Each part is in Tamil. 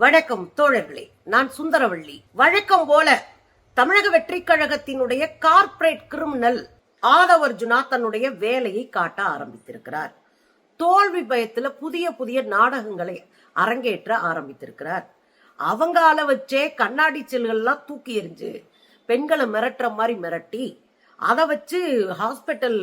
வணக்கம் தோழர்களே, நான் சுந்தரவள்ளி. வழக்கம் போல தமிழக வெற்றி கழகத்தினுடைய கார்ப்பரேட் கிரிமினல் ஆதவர்ஜுனா தன்னுடைய வேலையை காட்ட ஆரம்பித்திருக்கிறார். தோல்வி பயத்துல புதிய புதிய நாடகங்களை அரங்கேற்ற ஆரம்பித்திருக்கிறார். அவங்க வச்சே கண்ணாடி செல்கள்லாம் தூக்கி எறிஞ்சு பெண்களை மிரட்டுற மாதிரி மிரட்டி அதை வச்சு ஹாஸ்பிட்டல்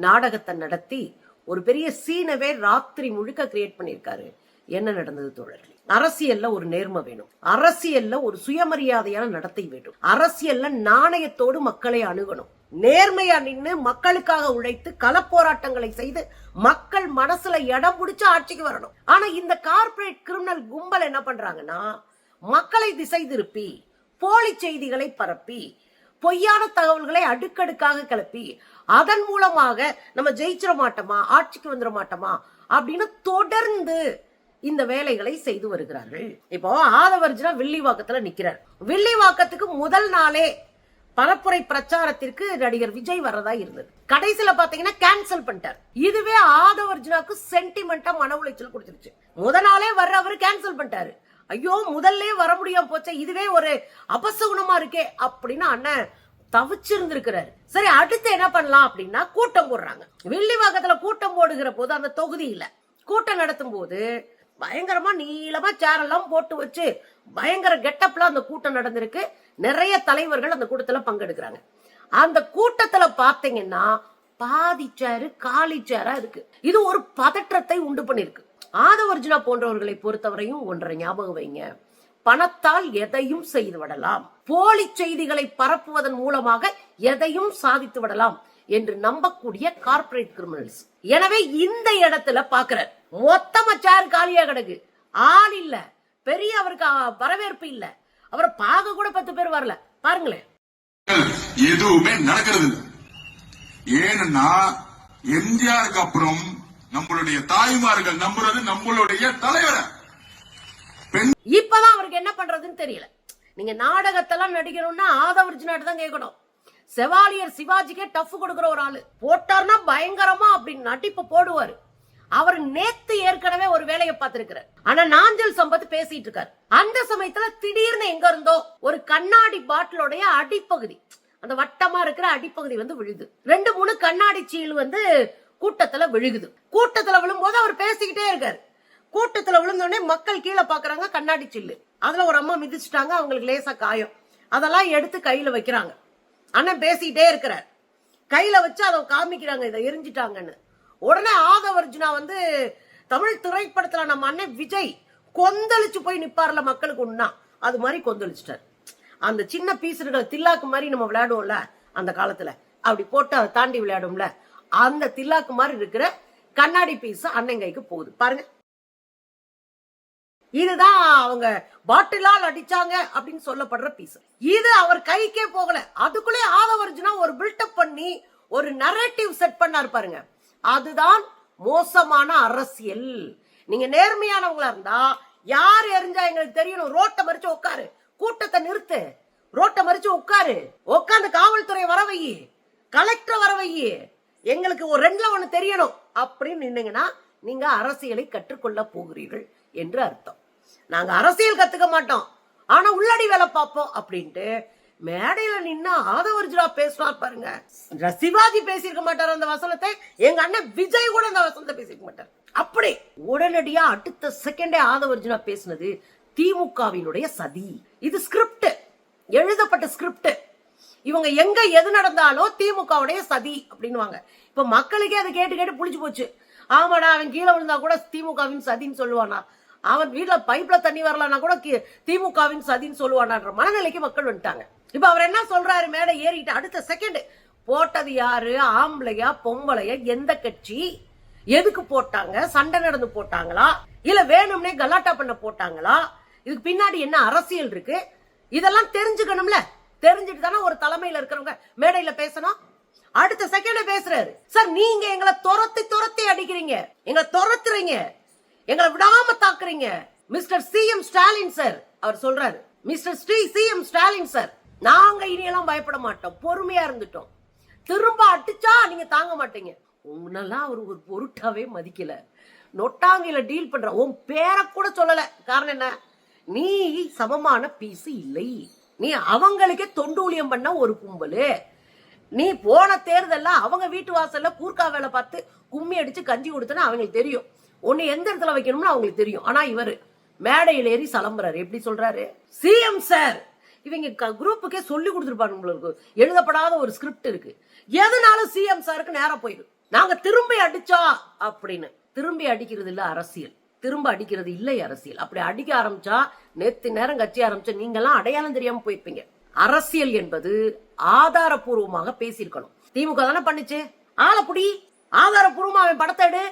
நாடகத்தை நடத்தி ஒரு பெரிய சீனவே ராத்திரி முழுக்க கிரியேட் பண்ணியிருக்காரு. என்ன நடந்தது தோழர்களே? அரசியல்ல ஒரு நேர்மை வேணும், அரசியல்ல ஒரு சுயமரியாதையான நடத்தை வேண்டும், அரசியல்ல நாணயத்தோடு மக்களை அணுகணும், நேர்மையா நின்று மக்களுக்காக உழைத்து களப்போராட்டங்களை செய்து மக்கள் மனசுல இடம் பிடிச்சு ஆட்சிக்கு வரணும். ஆனா இந்த கார்ப்பரேட் கிரிமினல் கும்பல் என்ன பண்றாங்கன்னா, மக்களை திசை திருப்பி போலி செய்திகளை பரப்பி பொய்யான தகவல்களை அடுக்கடுக்காக கிளப்பி அதன் மூலமாக நம்ம ஜெயிச்சிட மாட்டோமா, ஆட்சிக்கு வந்துட மாட்டோமா அப்படின்னு தொடர்ந்து இந்த வேலைகளை செய்து வருகிறார்கள். இப்போ ஆதவர்ஜுனா வில்லிவாக்கத்துல நிக்கிறார். வில்லிவாக்கத்துக்கு முதல் நாளே பரப்புரை பிரச்சாரத்திற்கு நடிகர் விஜய் வரதா இருந்தது. கடைசியில பாத்தீங்கன்னா கேன்சல் பண்ணிட்டார். இதுவே ஆதவர்ஜுனாக்கு சென்டிமெண்டா மன உளைச்சல் கொடுத்துருச்சு. முதல் நாளே வர்றவரு கேன்சல் பண்ணிட்டாரு. ஐயோ முதல்ல வர முடியாம போச்சே, இதுவே ஒரு அபசகுணமா இருக்கே அப்படின்னு அண்ணன் தவிச்சிருந்திருக்கிறாரு. சரி, அடுத்து என்ன பண்ணலாம் அப்படின்னா கூட்டம் போடுறாங்க. வில்லிவாக்கத்துல கூட்டம் போடுகிற போது அந்த தொகுதியில கூட்டம் நடத்தும் போது பயங்கரமா நீளமா சேர் எல்லாம் போட்டு வச்சு பயங்கர கெட்டப்ல அந்த கூட்டம் நடந்திருக்கு. நிறைய தலைவர்கள் அந்த கூட்டத்துல பங்கெடுக்கிறாங்க. அந்த கூட்டத்துல பாத்தீங்கன்னா பாதி சேரு காலி சேரா இருக்கு. இது ஒரு பதற்றத்தை உண்டு பண்ணிருக்கு. ஆதவர்ஜுனா போன்றவர்களை பொறுத்தவரையும் ஒன்றை ஞாபகம் வைங்க, பணத்தால் எதையும் செய்து விடலாம், போலி செய்திகளை பரப்புவதன் மூலமாக எதையும் சாதித்து விடலாம் என்று நம்பக்கூடிய கார்ப்பரேட் கிரிமினல்ஸ். எனவே இந்த இடத்துல பாக்குற மொத்தமா சேர் காலியா கிடக்கு, ஆள் இல்ல, பெரிய அவருக்கு வரவேற்பு இல்ல, அவரை பார்க்க கூட 10 பேர் வரல. பாருங்களேன், எதுவுமே நடக்கிறது இல்லை. ஏன்னா எம்ஜிஆருக்கு அப்புறம் நம்மளுடைய தாய்மார்கள் நம்புறது நம்மளுடைய தலைவரை. இப்பதான் அவருக்கு என்ன பண்றதுன்னு தெரியல. நீங்க நாடகத்தெல்லாம் நடிக்கணும்னா ஆதவர்ஜுனா தான் கேட்கணும். செவாலியர் சிவாஜிக்கே டஃப் கொடுக்கிற ஒரு ஆளு போட்டார்னா பயங்கரமா அப்படின்னு நடிப்பு போடுவாரு. அவர் நேத்து ஏற்கனவே ஒரு வேலையை பார்த்திருக்கிறார். ஆனா நாஞ்சல் சம்பத் பேசிட்டு இருக்காரு. அந்த சமயத்துல திடீர்னு எங்க இருந்தோ ஒரு கண்ணாடி பாட்டிலோடைய அடிப்பகுதி, அந்த வட்டமா இருக்கிற அடிப்பகுதி விழுது. 2-3 கண்ணாடி சீல் கூட்டத்துல விழுகுது. கூட்டத்துல விழும்போது அவர் பேசிக்கிட்டே இருக்காரு. கூட்டத்துல விழுந்தோடனே மக்கள் கீழே பாக்குறாங்க, கண்ணாடி சில்லு, அதுல ஒரு அம்மா மிதிச்சுட்டாங்க, அவங்களுக்கு லேசா காயம். அதெல்லாம் எடுத்து கையில வைக்கிறாங்க. அண்ணன் பேசிக்கிட்டே இருக்கிறார். கையில வச்சு அதை காமிக்கிறாங்க, இதை எரிஞ்சிட்டாங்கன்னு. உடனே ஆதவர்ஜுனா தமிழ் திரைப்படத்துல நம்ம அண்ணன் விஜய் கொந்தளிச்சு போய் நிப்பார்ல மக்களுக்கு ஒண்ணா, அது மாதிரி கொந்தளிச்சுட்டார். அந்த சின்ன பீசுகளை தில்லாக்கு மாதிரி நம்ம விளையாடுவோம்ல அந்த காலத்துல, அப்படி போட்டு அதை தாண்டி விளையாடும்ல, அந்த தில்லாக்கு மாதிரி இருக்கிற கண்ணாடி பீஸ் அண்ணன் கைக்கு போகுது. பாருங்க, இதுதான் அவங்க பாட்டிலால் அடிச்சாங்க அப்படின்னு சொல்லப்படுற பீஸ். இது அவர் கைக்கே போகல. அதுக்குள்ளே ஆதவர்ஜுனா ஒரு பில்டப் பண்ணி ஒரு நரேட்டிவ் செட் பண்ணாரு பாருங்க. அதுதான் மோசமான அரசியல். நீங்க நேர்மையானவங்களா இருந்தா யார் எரிஞ்சா எங்களுக்கு தெரியணும், ரோட்டை மறிச்சு உட்காரு, கூட்டத்தை நிறுத்து, ரோட்டை மறிச்சு உட்காரு, உட்காந்து காவல்துறை வரவை, கலெக்டர் வரவை, எங்களுக்கு ஒரு 2ல 1 தெரியணும் அப்படின்னு நின்னீங்கன்னா நீங்க அரசியலை கற்றுக்கொள்ள போகிறீர்கள் என்று அர்த்தம். நாங்க அரசியல் கத்துக்க மாட்டோம், ஆனா உள்ளடி வேலை பார்ப்போம் அப்படின்ட்டு மேடையில நின்னா ஆதவர்ஜுனா பேசுவார் பாருங்க. சிவாஜி பேசியிருக்க மாட்டார் அந்த வசனத்தை, எங்க அண்ணன் விஜய் கூட அந்த வசனத்தை பேசியிருக்க மாட்டார். அப்படி உடனடியா அடுத்த செகண்டே ஆதவர்ஜுனா பேசினது திமுகவினுடைய சதி. இது ஸ்கிரிப்ட், எழுதப்பட்ட ஸ்கிரிப்ட். இவங்க எங்க எது நடந்தாலும் திமுகவுடைய சதி அப்படின்னுவாங்க. இப்ப மக்களுக்கே அதை கேட்டு கேட்டு புளிச்சு போச்சு. ஆமாடா, அவன் கீழே விழுந்தா கூட திமுகவின் சதின்னு சொல்லுவானா, அவன் வீட்டுல பைப்ல தண்ணி வரலன்னா கூட திமுகவின் சதின்னு சொல்லுவானான்ற மனநிலைக்கு மக்கள் வந்துட்டாங்க. இப்ப அவர் என்ன சொல்றாரு, மேடை ஏறிட்டு அடுத்த செகண்ட் போட்டது யாரு, ஆம்பளையா பொம்பளையா, எந்த கட்சி, எதுக்கு போட்டாங்க, சண்டை நடந்து போட்டாங்களா, இல்ல வேணும்னே கலாட்டா பண்ண போட்டாங்களா, இதுக்கு பின்னாடி என்ன அரசியல் இருக்கு, இதெல்லாம் தெரிஞ்சுக்கணும்ல. தெரிஞ்சுட்டு தானே ஒரு தலைமையில இருக்கிறவங்க மேடையில பேசணும். அடுத்த செகண்ட் பேசுறாரு, சார் நீங்க எங்களை துரத்தி அடிக்கிறீங்க, எங்களை துரத்துறீங்க, எங்களை விடாம தாக்குறீங்க மிஸ்டர் சிஎம் ஸ்டாலின் சார். அவர் சொல்றாரு, மிஸ்டர் சிஎம் ஸ்டாலின் சார், நாங்க இனியெல்லாம் பயப்பட மாட்டோம், பொறுமையா இருந்துட்டோம், திரும்ப அடிச்சா நீங்க தாங்க மாட்டீங்க. உன்னெல்லாம் அவர் ஒரு பொருட்டாவே மதிக்கல, நொட்டாங்கையில டீல் பண்ற, உன் பேரை கூட சொல்லல. காரணம் என்ன, நீ சமமான பீஸ் இல்லை. நீ அவங்களுக்கே தொண்டூழியம் பண்ண ஒரு கும்பலு. நீ போன தேர்தல்ல அவங்க வீட்டு வாசல்ல கூர்க்கா வேலை பார்த்து கும்மி அடிச்சு கஞ்சி கொடுத்தனா அவங்களுக்கு தெரியும். ஒன்னு எந்த இடத்துல வைக்கணும்னு அவங்களுக்கு தெரியும். ஆனா இவரு மேடையில் ஏறி சலம்புறாரு. எப்படி சொல்றாரு? சிஎம் சார் இவங்க குரூப்புக்கே சொல்லி கொடுத்துருப்பாங்க. உங்களுக்கு எழுதப்படாத ஒரு ஸ்கிரிப்ட் இருக்கு. எதனாலும் சிஎம் சாருக்கு நேரம் போயிடும். நாங்க திரும்பி அடிச்சா அப்படின்னு. திரும்பி அடிக்கிறது இல்ல அரசியல், திரும்ப அடிக்கிறது இல்லை அரசியல். அப்படி அடிக்க ஆரம்பிச்சா நேத்து நேரம் கட்சி ஆரம்பிச்ச நீங்க எல்லாம் அடையாளம் தெரியாம போயிருப்பீங்க. அரசியல் என்பது ஆதாரபூர்வமாக பேசியிருக்கணும். திமுக தானே பண்ணுச்சு. ஆளப்புடி ஆதாரபூர்வமா அவன் படத்தை எடு,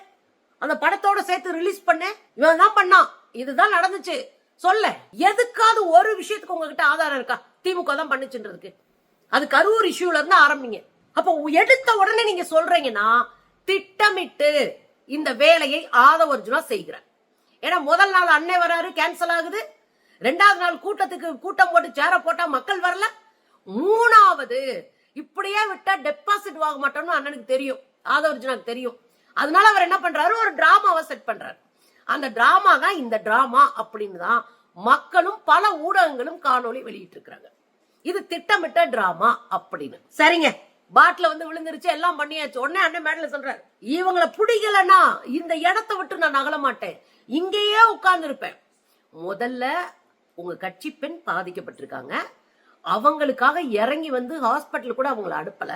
அந்த படத்தோட சேர்த்து ரிலீஸ் பண்ண. இவன் தான் பண்ணான், இதுதான் நடந்துச்சு சொல்ல. எதுக்காவது ஒரு விஷயத்துக்கு உங்ககிட்ட ஆதாரம் இருக்கா? திமுக தான் பண்ணுச்சுன்றதுக்கு. அது கரூர் இஷ்யூல இருந்து ஆரம்பிங்க. அப்ப எடுத்த உடனே நீங்க சொல்றீங்கன்னா திட்டமிட்டு இந்த வேலையை ஆதவர்ஜுனா செய்கிறார். ஏன்னா முதல் நாள் அன்னை வராரு, கேன்சல் ஆகுது. ரெண்டாவது நாள் கூட்டத்துக்கு கூட்டம் போட்டு சேர போட்டா மக்கள் வரல. மூணாவது இப்படியே விட்டா டெபாசிட் வாங்க மாட்டோம்னு அண்ணனுக்கு தெரியும், ஆதவர்ஜுனாக்கு தெரியும். அதனால அவர் என்ன பண்றாரு, ஒரு டிராமாவை செட் பண்றாரு. அந்த டிராமா தான் இந்த டிராமா அப்படின்னு தான் மக்களும் பல ஊடகங்களும் காணொளி வெளியிட்டு இருக்காங்க. இது திட்டமிட்ட டிராமா அப்படின்னு. சரிங்க, பாட்டில வந்து விழுந்துருச்சு, எல்லாம் பண்ணியாச்சு. உடனே அண்ணன் மேடல சொல்றாரு, இவங்களை பிடிக்கலன்னா இந்த இடத்தை விட்டு நான் நகல மாட்டேன், இங்கேயே உட்கார்ந்து இருப்பேன். முதல்ல உங்க கட்சி பெண் பாதிக்கப்பட்டிருக்காங்க, அவங்களுக்காக இறங்கி வந்து ஹாஸ்பிட்டல் கூட அவங்களை அனுப்பல.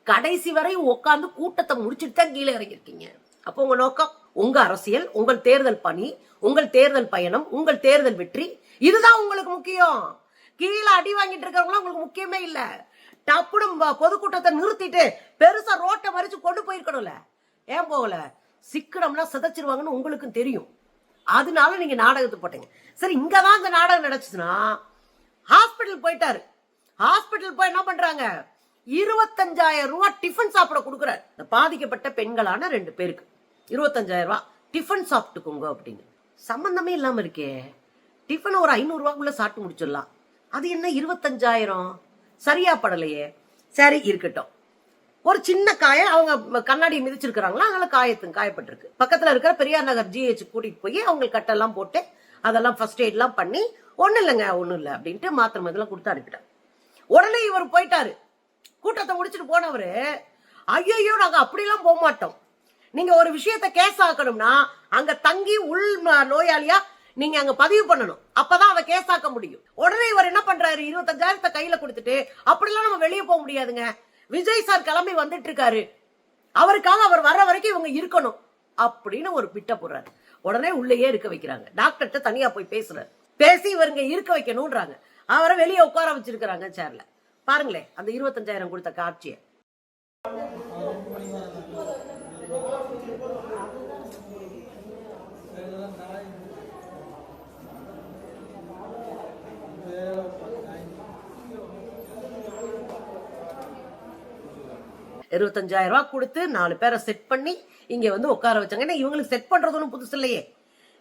கடைசி வரை உட்கார்ந்து கூட்டத்தை முடிச்சுட்டு தான் கீழே இறங்கிருக்கீங்க. அப்போ உங்க நோக்கம், உங்க அரசியல், உங்கள் தேர்தல் பணி, உங்கள் தேர்தல் பயணம், உங்கள் தேர்தல் வெற்றி, இதுதான் உங்களுக்கு முக்கியம். கீழே அடி வாங்கிட்டு இருக்கிறவங்க உங்களுக்கு முக்கியமே இல்ல. டப்புடும் பொதுக்கூட்டத்தை நிறுத்திட்டு பெருசா ரோட்டை மறிச்சு கொண்டு போயிருக்கணும்ல. ஏன் போகல? சிக்கனம்லாம் சிதைச்சிருவாங்கன்னு உங்களுக்கும் தெரியும். அதனால நீங்க நாடகத்தை போட்டீங்க. சரி, இங்கதான் இந்த நாடகம் நடந்துச்சுன்னா ஹாஸ்பிட்டல் போயிட்டாரு. ஹாஸ்பிட்டல் போய் என்ன பண்றாங்க, 25,000 ரூபாய் டிஃபன் சாப்பிட கொடுக்குறாரு. இந்த பாதிக்கப்பட்ட பெண்களான 2 பேருக்கு 25,000 ரூபாய் டிஃபன் சாப்பிட்டுக்கோங்க அப்படின்னு. சம்பந்தமே இல்லாம இருக்கே. டிஃபன் ஒரு 500 ரூபாய்க்குள்ள சாப்பிட்டு முடிச்சிடலாம். அது என்ன 25,000? சரியா படலையே. சரி இருக்கட்டும். ஒரு சின்ன காயம், அவங்க கண்ணாடி மிதிச்சிருக்கிறாங்களா, அதனால காயப்பட்டிருக்கு. பக்கத்துல இருக்கிற பெரியார் நகர் GH கூட்டிட்டு போய் அவங்க கட்டெல்லாம் போட்டு அதெல்லாம் ஃபர்ஸ்ட் எய்ட் எல்லாம் பண்ணி, ஒண்ணு இல்லைங்க ஒண்ணும் இல்லை அப்படின்ட்டு மாத்திரை மருந்தெல்லாம் கொடுத்து அனுப்பிட்டாரு. உடனே இவர் போயிட்டாரு. கூட்டத்தை முடிச்சுட்டு போனவரு, ஐயோ நாங்க அப்படிலாம் போக மாட்டோம், நீங்க ஒரு விஷயத்த கேஸ் ஆக்கணும்னா அங்க தங்கி உள் நோயாளியா நீங்க அங்க பதிவு பண்ணணும், அப்பதான் அதை கேஸ் ஆக்க முடியும். உடனே இவர் என்ன பண்றாரு, 25,000 கையில கொடுத்துட்டு, அப்படிலாம் நம்ம வெளியே போக முடியாதுங்க, விஜய் சார் கிளம்பி வந்துட்டு இருக்காரு, அவருக்காக அவர் வர்ற வரைக்கும் இவங்க இருக்கணும் அப்படின்னு ஒரு பிட்ட போடுறாரு. உடனே உள்ளேயே இருக்க வைக்கிறாங்க. டாக்டர்கிட்ட தனியா போய் பேசுறாரு. பேசி இவருங்க இருக்க வைக்கணும்ன்றாங்க. அவரை வெளியே உட்கார வச்சிருக்கிறாங்க சேர்ல. பாருங்களேன் அந்த 25,000 கொடுத்த காட்சியை. $25,000 கொடுத்து 4 பேரை செட் பண்ணி இங்க வந்து உட்கார வச்சாங்க. ஏன்னா இவங்களுக்கு செட் பண்றது ஒன்றும் புதுசு இல்லையே.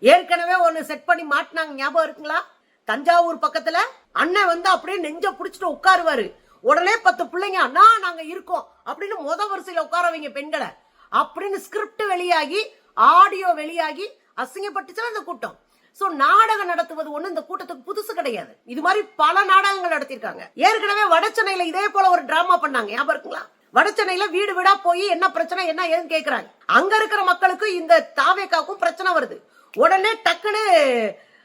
ஏற்கனவே ஒன்னு செட் பண்ணி மாட்டினாங்க, ஞாபகம் இருக்குங்களா? தஞ்சாவூர் பக்கத்துல அண்ணன் வந்து அப்படியே நெஞ்ச புடிச்சிட்டு உட்காருவாரு. உடனே 10 பிள்ளைங்க அண்ணா நாங்க இருக்கோம் அப்படின்னு வரிசையில உட்கார வைங்க பெண்களை அப்படின்னு ஸ்கிரிப்ட் வெளியாகி, ஆடியோ வெளியாகி அசிங்கப்பட்டுச்சுன்னா இந்த கூட்டம். சோ நாடகம் நடத்துவது ஒண்ணு இந்த கூட்டத்துக்கு புதுசு கிடையாது. இது மாதிரி பல நாடகங்கள் நடத்திருக்காங்க. ஏற்கனவே வடசென்னையில இதே போல ஒரு டிராமா பண்ணாங்க, ஞாபகம் இருக்குங்களா? வடசென்னையில வீடு வீடா போய் என்ன பிரச்சனை என்ன ஏன்னு கேக்குறாங்க. அங்க இருக்கிற மக்களுக்கு இந்த தாவேக்காவுக்கும் பிரச்சனை வருது. உடனே டக்குன்னு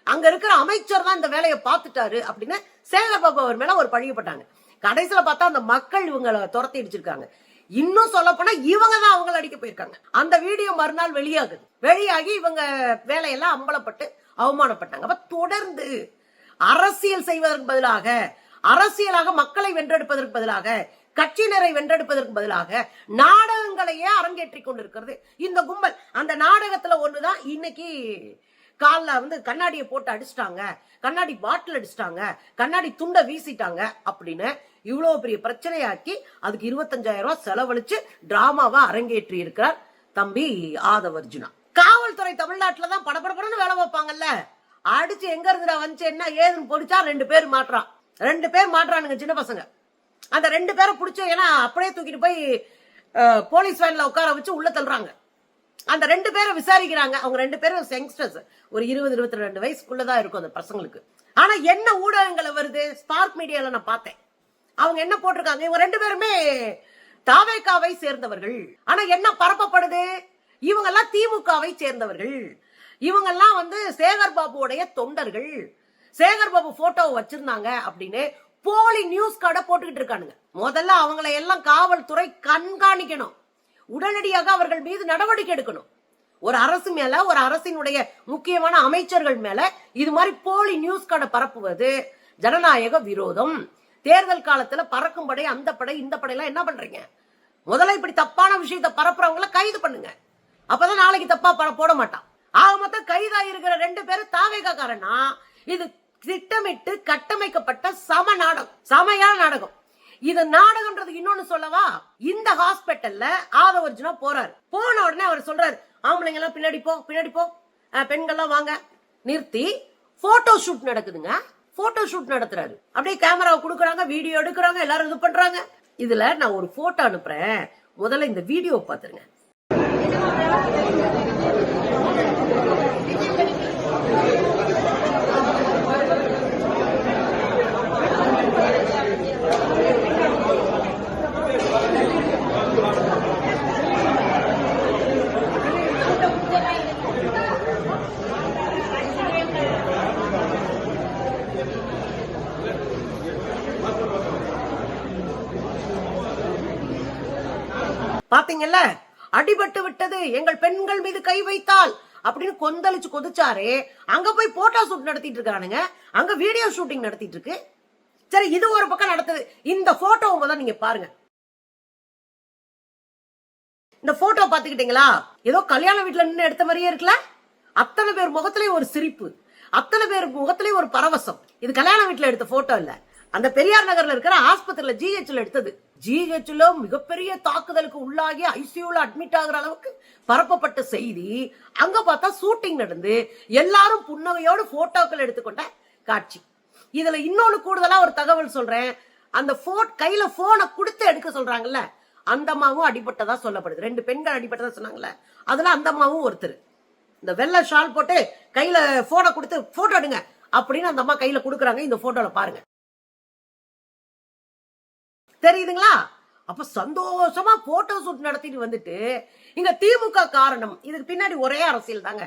அங்க இருக்கிற அமைச்சர் தான் இந்த வேலையை பார்த்துட்டாரு அப்படின்னு சேகர்பாபு அவர் மேல ஒரு பழியப்பட்டாங்க. கடைசியில பார்த்தா அந்த மக்கள் இவங்களை துரத்தி அடிச்சிருக்காங்க. இன்னும் சொல்ல போனா இவங்க தான் அவங்களை அடிக்க போயிருக்காங்க. அந்த வீடியோ மறுநாள் வெளியாகி இவங்க வேலையெல்லாம் அம்பலப்பட்டு அவமானப்பட்டாங்க. அப்ப தொடர்ந்து அரசியல் செய்வதற்கு பதிலாக, அரசியலாக மக்களை வென்றெடுப்பதற்கு பதிலாக, கட்சியினரை வென்றெடுப்பதற்கு பதிலாக நாடகங்களையே அரங்கேற்றி கொண்டிருக்கிறது இந்த கும்பல். அந்த நாடகத்துல ஒண்ணுதான் இன்னைக்கு காலில் வந்து கண்ணாடியை போட்டு அடிச்சிட்டாங்க, கண்ணாடி பாட்டில் அடிச்சிட்டாங்க, கண்ணாடி துண்டை வீசிட்டாங்க அப்படின்னு இவ்வளவு பெரிய பிரச்சனையாக்கி அதுக்கு 25,000 ரூபாய் செலவழிச்சு டிராமாவா அரங்கேற்றி இருக்கிறார் தம்பி ஆதவர்ஜுனா. காவல்துறை தமிழ்நாட்டுல தான் படபடன்னு வேலை வைப்பாங்கல்ல, அடிச்சு எங்க இருந்துடா வந்து என்ன ஏதுன்னு பொடிச்சா 2 பேர் மாட்டுறானுங்க சின்ன பசங்க. அந்த 2 பேரை பிடிச்ச, ஏன்னா அப்படியே தூக்கிட்டு போய் போலீஸ் வேன்ல உட்கார வச்சு உள்ள தள்ளுறாங்க. அந்த 2 பேரை விசாரிக்கிறாங்க. அவங்க 2 பேரும் யங்ஸ்டர்ஸ், ஒரு 20-22 வயசுக்குள்ளதான் இருக்கும் அந்த பசங்களுக்கு. ஆனா என்ன ஊடகங்களை வருது, ஸ்பார்க் மீடியால நான் பார்த்தேன். அவங்க என்ன போட்டிருக்காங்க, இவங்க 2 பேருமே தாவேகாவை சேர்ந்தவர்கள். ஆனா என்ன பரப்பப்படுது, இவங்க எல்லாம் திமுகவை சேர்ந்தவர்கள், இவங்க எல்லாம் சேகர் பாபுடைய தொண்டர்கள், சேகர் பாபு போட்டோவை வச்சிருந்தாங்க அப்படின்னு போலி நியூஸ் கார்டை போட்டுக்கிட்டு இருக்கானுங்க. முதல்ல அவங்களை எல்லாம் காவல்துறை கண்காணிக்கணும், உடனடியாக அவர்கள் மீது நடவடிக்கை எடுக்கணும். ஒரு அரசு மேல, ஒரு அரசினுடைய முக்கியமான அமைச்சர்கள் மேல இது மாதிரி போலி நியூஸ் கார்டை பரப்புவது ஜனநாயக விரோதம். தேர்தல் காலத்துல பறக்கும் படை, அந்த படை, இந்த படையெல்லாம் என்ன பண்றீங்க? முதல்ல இப்படி தப்பான விஷயத்தை பரப்புறவங்கள கைது பண்ணுங்க, அப்பதான் நாளைக்கு தப்பா போட மாட்டான். ஆக மொத்தம் கைதா இருக்கிற 2 பேரும் தாவேகாரனா. இது திட்டமிட்டு கட்டமைக்கப்பட்ட சமையான நாடகம். இது நாடகம்ன்றது இன்னொன்னு சொல்லவா, இந்த ஹாஸ்பிட்டல்ல ஆதவர்ஜுனா போறாரு. போன உடனே அவர் சொல்றாரு, ஆம்பளைங்க எல்லாம் பின்னாடி போ, பெண்கள்லாம் வாங்க. நிறுத்தி போட்டோ ஷூட் நடக்குதுங்க. போட்டோ ஷூட் நடத்துறாரு. அப்படியே கேமராவை கொடுக்கறாங்க, வீடியோ எடுக்கிறாங்க, எல்லாரும் இது பண்றாங்க. இதுல நான் ஒரு போட்டோ அனுப்புறேன், முதல்ல இந்த வீடியோ பாத்துருங்க. பாத்தீங்கல்ல, அடிபட்டு விட்டது, எங்கள் பெண்கள் மீது கை வைத்தால் அப்படின்னு கொந்தளிச்சு கொதிச்சாரே, அங்க போய் போட்டோ ஷூட் நடத்திட்டு இருக்கானுங்க, அங்க வீடியோ ஷூட்டிங் நடத்திட்டு இருக்கு. சரி, இது ஒரு பக்கம் நடத்துது. இந்த போட்டோ தான் நீங்க பாருங்க. இந்த போட்டோ பாத்துக்கிட்டீங்களா, ஏதோ கல்யாண வீட்டுல நின்று எடுத்த மாதிரியே இருக்குல்ல. அத்தனை பேர் முகத்திலேயே ஒரு சிரிப்பு, அத்தனை பேர் முகத்திலேயே ஒரு பரவசம். இது கல்யாண வீட்டுல எடுத்த போட்டோ இல்ல, அந்த பெரியார் நகர்ல இருக்கிற ஆஸ்பத்திரியில ஜிஹெச்ல எடுத்தது. ஜிஹெச்ல மிகப்பெரிய தாக்குதலுக்கு உள்ளாகி ஐசியூல அட்மிட் ஆகுற அளவுக்கு பரப்பப்பட்ட செய்தி. அங்க பார்த்தா ஷூட்டிங் நடந்து எல்லாரும் புன்னகையோடு போட்டோக்கள் எடுத்துக்கொண்ட காட்சி. இதுல இன்னொன்னு கூடுதலா ஒரு தகவல் சொல்றேன். அந்த கையில போனை கொடுத்து எடுக்க சொல்றாங்கல்ல, அந்த அம்மாவும் அடிபட்டதா சொல்லப்படுது. 2 பெண்கள் அடிபட்டதா சொன்னாங்கல்ல, அதுல அந்த அம்மாவும் ஒருத்தர். இந்த வெள்ளை ஷால் போட்டு கையில போனை கொடுத்து போட்டோ எடுங்க அப்படின்னு அந்த அம்மா கையில கொடுக்குறாங்க. இந்த போட்டோல பாருங்க, தெரியுதுங்களா? அப்ப சந்தோஷமா போட்டோ ஷூட் நடத்திட்டு வந்துட்டு இங்க திமுக காரணம். இதுக்கு பின்னாடி ஒரே அரசியல் தாங்க.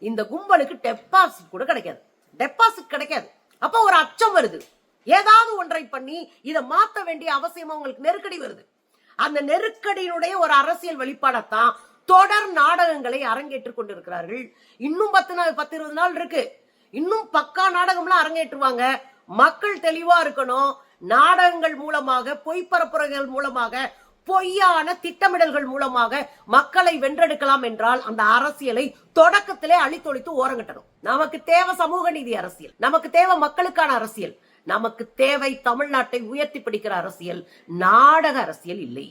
இந்த கும்பலுக்கு டெபாசிட் கூட கிடைக்காது. அப்ப ஒரு அச்சம் வருது, ஏதாவது ஒன்றை பண்ணி இதை மாத்த வேண்டிய அவசியமா உங்களுக்கு நெருக்கடி வருது. அந்த நெருக்கடியினுடைய ஒரு அரசியல் வெளிப்பாடத்தான் தொடர் நாடகங்களை அரங்கேற்றுக் கொண்டிருக்கிறார்கள். இன்னும் 10-20 நாள் இருக்கு, இன்னும் பக்கா நாடகம்லாம் அரங்கேற்றுவாங்க. மக்கள் தெளிவா இருக்கணும். நாடகங்கள் மூலமாக, பொய்ப்பரப்புரைகள் மூலமாக, பொய்யான திட்டமிடல்கள் மூலமாக மக்களை வென்றெடுக்கலாம் என்றால் அந்த அரசியலை தொடக்கத்திலே அழித்தொழித்து ஓரங்கட்டணும். நமக்கு தேவை சமூக நீதி அரசியல், நமக்கு தேவை மக்களுக்கான அரசியல், நமக்கு தேவை தமிழ்நாட்டை உயர்த்தி பிடிக்கிற அரசியல், நாடக அரசியல் இல்லை.